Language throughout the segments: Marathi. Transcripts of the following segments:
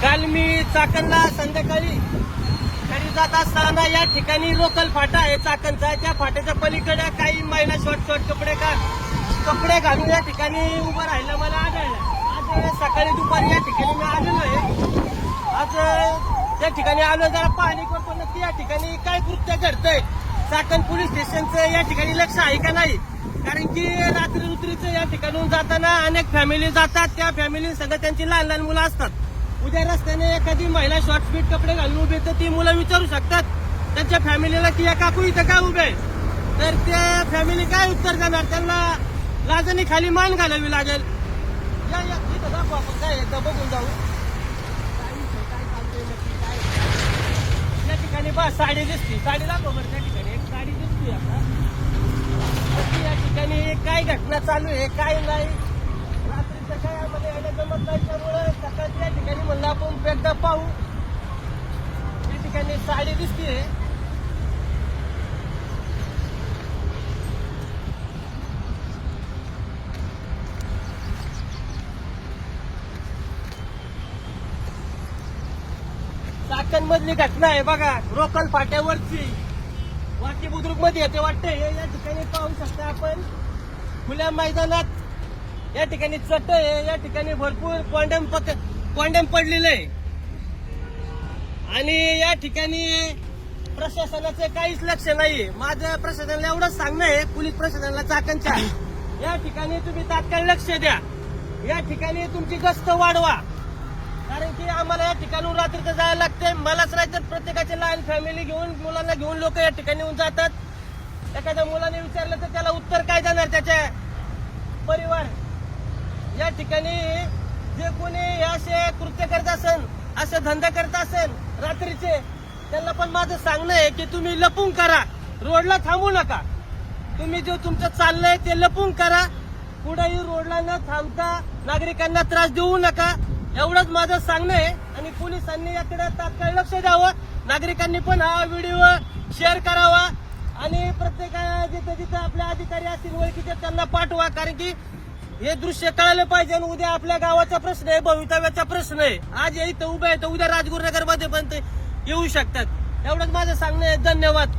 काल मी चाकणला संध्याकाळी घरी जात असताना या ठिकाणी लोकल फाटा आहे चाकणचा, त्या फाट्याच्या पलीकडे काही महिला शॉर्ट कपडे घालून या ठिकाणी उभं राहिलं मला आढळलं। आज सकाळी दुपारी या ठिकाणी मी आलेलो आहे। आज त्या ठिकाणी आलो, जरा पाहणी करतो नक्की या ठिकाणी काय कृत्य घडतंय, चाकण पोलीस स्टेशनचं या ठिकाणी लक्ष आहे का नाही। कारण की रात्रीचं या ठिकाणून जाताना अनेक फॅमिली जातात, त्या फॅमिली सगळं त्यांची लहान लहान मुलं असतात। उद्या रस्त्याने एखादी महिला शॉर्ट स्पीड कपडे घालून उभी तर ती मुलं विचारू शकतात त्यांच्या फॅमिलीला की या काकू इथं का उभे, तर त्या फॅमिली काय उत्तर देणार, त्यांना लाजाने खाली मान घालावी लागेल। या इथं दाखवू आपण, काय एकदा बघून जाऊ काय चालतंय नक्की काय। या ठिकाणी बस साडी दिसते, साडी दाखव बरं, त्या ठिकाणी एक साडी दिसते आता। या ठिकाणी काय घटना चालू आहे काय नाही, रात्रीच्या काळामध्ये यायला जमत नाही, त्यामुळे सकाळी या ठिकाणी म्हणलं आपण एकदा पाहू। या ठिकाणी साडी दिसते, चाकण मधली घटना आहे बघा, लोकल फाट्यावरची वाकी बुद्रुक मध्ये येते वाटतंय। या ठिकाणी पाहू शकता आपण खुल्या मैदानात या ठिकाणी चट आहे, या ठिकाणी भरपूर कॉन्डम पडलेलं आहे आणि या ठिकाणी प्रशासनाचं काहीच लक्ष नाहीये। माझं प्रशासनाला एवढंच सांगणं आहे, पोलीस प्रशासनाला चाकणच्या, या ठिकाणी तुम्ही तात्काळ लक्ष द्या, या ठिकाणी तुमची गस्त वाढवा। कारण की आम्हाला या ठिकाणून रात्रीचं जायला लागते, मलाच नाही तर प्रत्येकाची लहान फॅमिली घेऊन मुलांना घेऊन लोक या ठिकाणी येऊन जातात। एखाद्या मुलाने विचारलं तर त्याला उत्तर काय देणार त्याच्या परिवार। या ठिकाणी जे कोणी असे कृत्य करत असेल, असे धंदा करत असेल रात्रीचे, त्यांना पण माझं सांगणं आहे की तुम्ही लपून करा, रोडला थांबू नका। तुम्ही जो तुमचं चाललंय ते लपून करा, कुठेही रोडला न थांबता नागरिकांना त्रास देऊ नका, एवढंच माझं सांगणं आहे। आणि पोलिसांनी याकडे तात्काळ लक्ष द्यावं, नागरिकांनी पण हा व्हिडिओ शेअर करावा आणि प्रत्येक जिथं जिथं आपले अधिकारी असतील ओळखीचे त्यांना पाठवा। कारण की हे दृश्य कळायला पाहिजे, आणि उद्या आपल्या गावाचा प्रश्न आहे, भवितव्याचा प्रश्न आहे। आज इथं उभे आहे तर उद्या राजगुरुनगर मध्ये पण ते येऊ शकतात, एवढंच माझं सांगणं आहे। धन्यवाद।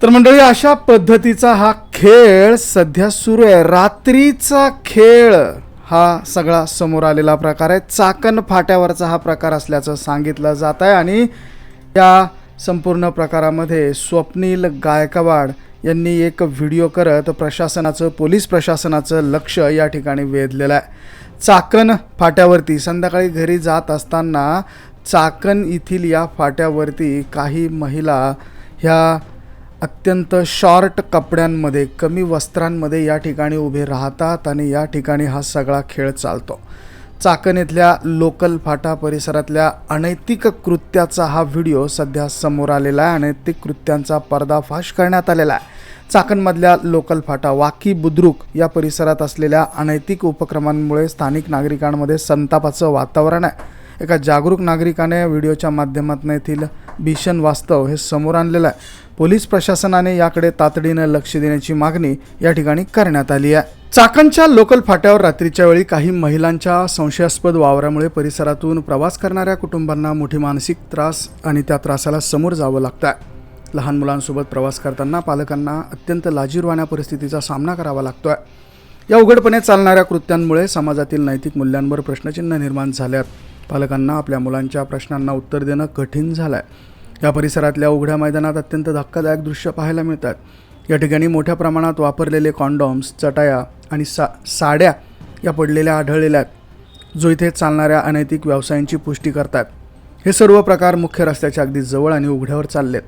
तर मंडळी, अशा पद्धतीचा हा खेळ सध्या सुरू आहे, रात्रीचा खेळ हा सगळा समोर आलेला प्रकार आहे। चाकण फाट्यावरचा हा प्रकार असल्याचं सांगितलं जात आहे आणि या संपूर्ण प्रकारामध्ये स्वप्नील गायकवाड यांनी एक व्हिडिओ करत पोलीस प्रशासनाचं लक्ष या ठिकाणी वेधलेलं आहे। चाकण फाट्यावरती संध्याकाळी घरी जात असताना चाकण येथील या फाट्यावरती काही महिला ह्या अत्यंत शॉर्ट कपड्यांमध्ये, कमी वस्त्रांमध्ये या ठिकाणी उभे राहतात आणि या ठिकाणी हा सगळा खेळ चालतो। चाकण येथल्या लोकल फाटा परिसरातल्या अनैतिक कृत्याचा हा व्हिडिओ सध्या समोर आलेला आहे। अनैतिक कृत्यांचा पर्दाफाश करण्यात आलेला आहे। चाकणमधल्या लोकल फाटा, वाकी बुद्रुक या परिसरात असलेल्या अनैतिक उपक्रमांमुळे स्थानिक नागरिकांमध्ये संतापाचं वातावरण आहे। एका जागरूक नागरिकाने व्हिडिओच्या माध्यमातून येथील भीषण वास्तव हे समोर आणलेलं आहे। पोलीस प्रशासनाने याकडे तातडीने लक्ष देण्याची मागणी या ठिकाणी करण्यात आली आहे। चाकणच्या लोकल फाट्यावर रात्रीच्या वेळी काही महिलांच्या संशयास्पद वावरामुळे परिसरातून प्रवास करणाऱ्या कुटुंबांना मोठी मानसिक त्रास आणि त्या त्रासाला समोर जावं लागतं आहे। लहान मुलांसोबत प्रवास करताना पालकांना अत्यंत लाजिरवाण्या परिस्थितीचा सामना करावा लागतो आहे। या उघडपणे चालणाऱ्या कृत्यांमुळे समाजातील नैतिक मूल्यांवर प्रश्नचिन्ह निर्माण झाले आहेत। पालकांना आपल्या मुलांच्या प्रश्नांना उत्तर देणं कठीण झालं आहे। या परिसरातल्या उघड्या मैदानात अत्यंत धक्कादायक दृश्य पाहायला मिळतात। या ठिकाणी मोठ्या प्रमाणात वापरलेले कॉन्डॉम्स, चटाया आणि साड्या या पडलेल्या आढळलेल्या आहेत, जो इथे चालणाऱ्या अनैतिक व्यवसायांची पुष्टी करतात। हे सर्व प्रकार मुख्य रस्त्याच्या अगदी जवळ आणि उघड्यावर चाललेत।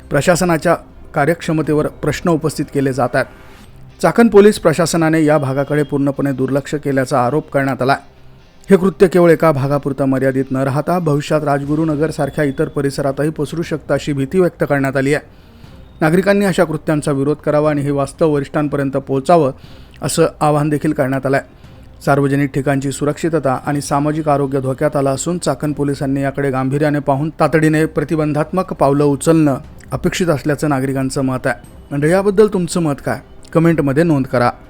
प्रशासनाच्या कार्यक्षमतेवर प्रश्न उपस्थित केले जात आहेत। चाकण पोलीस प्रशासनाने या भागाकडे पूर्णपणे दुर्लक्ष केल्याचा आरोप करण्यात आला। हे कृत्य केवळ एका भागापुरतं मर्यादित न राहता भविष्यात राजगुरुनगरसारख्या इतर परिसरातही पसरू शकतं अशी भीती व्यक्त करण्यात आली आहे। नागरिकांनी अशा कृत्यांचा विरोध करावा आणि हे वास्तव वरिष्ठांपर्यंत पोहोचावं असं आवाहन देखील करण्यात आलं आहे। सार्वजनिक ठिकाणची सुरक्षितता आणि सामाजिक आरोग्य धोक्यात आलं असून चाकण पोलिसांनी याकडे गांभीर्याने पाहून तातडीने प्रतिबंधात्मक पावलं उचलणं अपेक्षित असल्याचं नागरिकांचं मत आहे। म्हणजे याबद्दल तुमचं मत काय, कमेंटमध्ये नोंद करा।